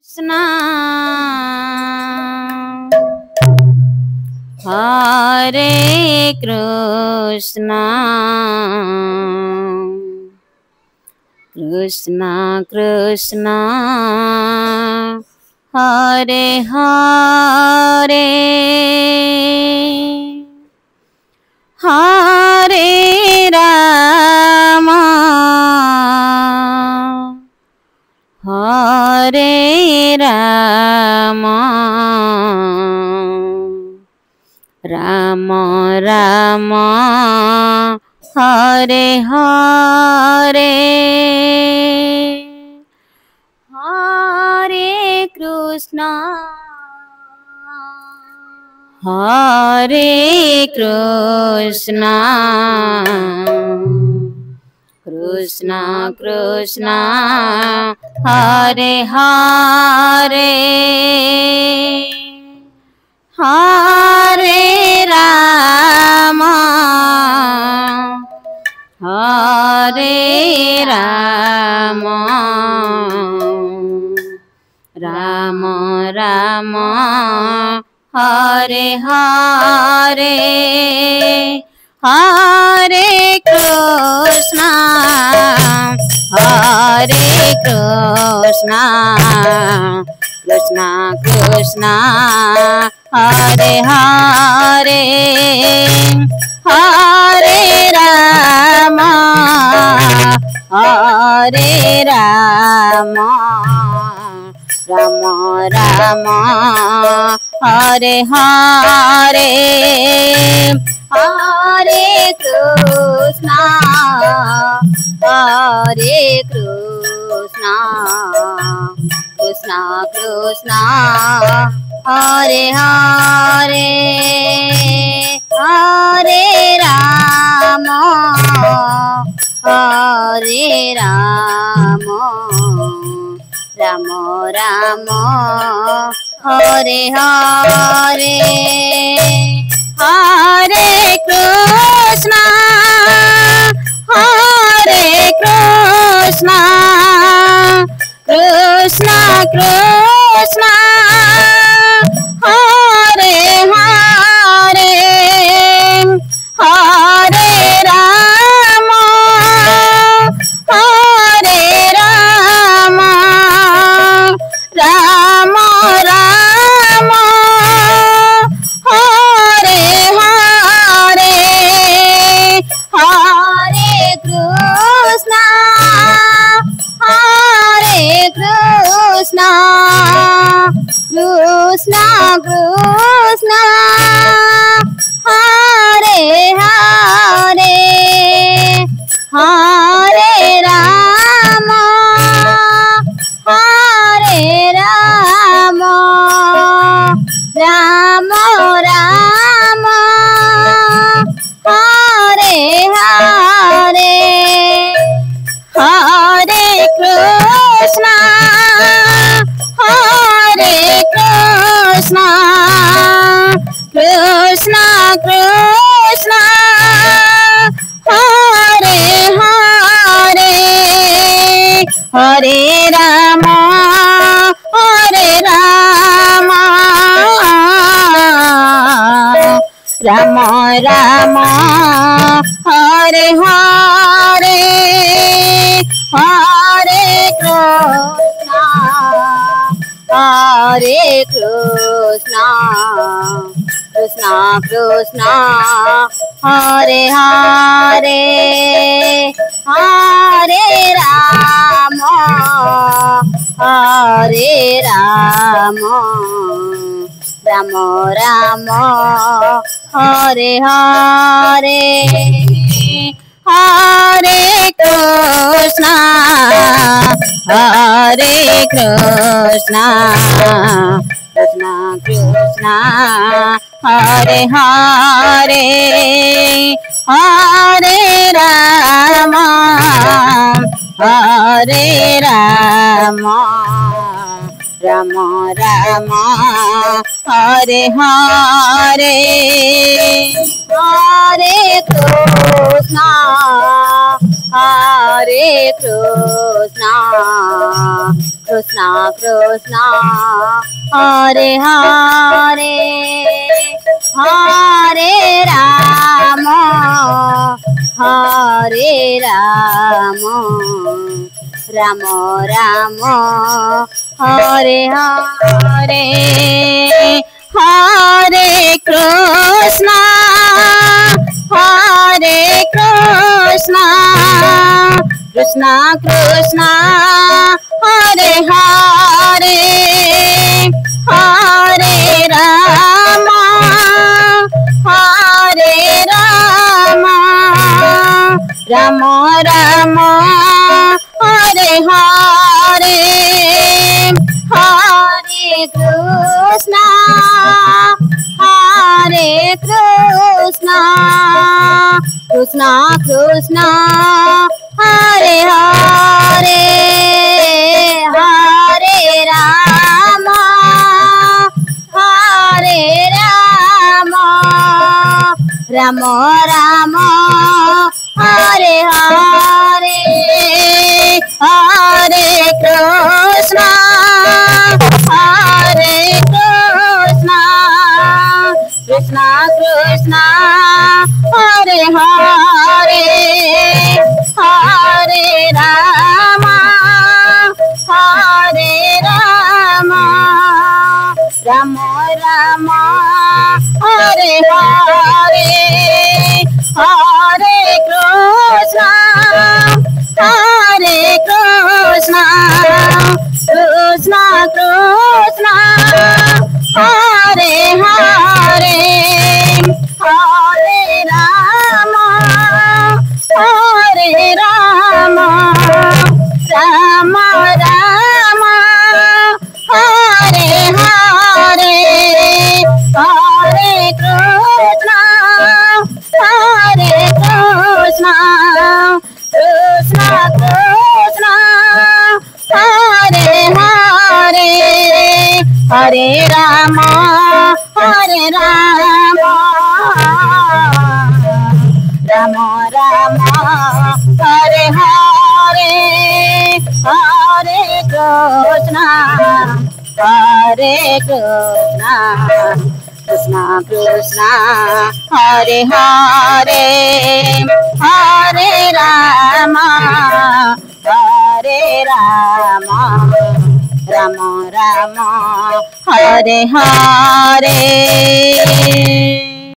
Krishna Hare Krishna Krishna Krishna Hare Hare Hare Ram Hare Ram Ram Ram Hare Hare Hare Krishna Hare Krishna Krishna Krishna Hare Hare Hare Ram Hare Ram Ram Ram Hare Hare Hare Krishna Hare Krishna Krishna Krishna Hare Hare Hare Ram Hare Ram Ram Ram Hare Hare Hare Krishna Hare Krishna Krishna Krishna Hare Hare Hare Ram Hare Ram Ram Ram Hare Hare Hare Krishna Hare Krishna Krishna Krishna Hare Hare Hare Ram Hare Ram Ram Ram Hare Hare Hare Krishna Hare Krishna Krishna Krishna Hare Hare Hare Ram Hare Ram Ram Ram Hare Hare Hare Krishna Hare Krishna Krishna Krishna Hare Hare Hare Ram Hare Ram Ram Ram Hare Hare Hare Krishna Hare Krishna Krishna Krishna Hare Hare Hare Ram Hare Ram Ram Ram Hare Hare Hare Krishna Hare Krishna Krishna Krishna Hare Hare Hare Ram Hare Ram Ram Ram Hare Hare Hare Krishna Hare Krishna Krishna Krishna Hare Hare Hare Ram Ram Ram Hare Hare Hare Krishna Krishna Krishna Hare Hare Hare Ram Ram Ram Hare Hare Hare Krishna Krishna Krishna Hare Hare Hare Ram Ram Ram Hare Hare Hare Krishna Krishna Krishna Hare Hare Hare Ram Ram Ram Hare Hare Hare Krishna Krishna Krishna Hare Hare Hare Ram Ram Ram Hare Hare Hare Krishna Krishna Krishna Hare Hare Hare Ram Ram Ram Hare Hare Hare Krishna Krishna Krishna Hare Hare Hare Ram Ram Ram Hare Hare.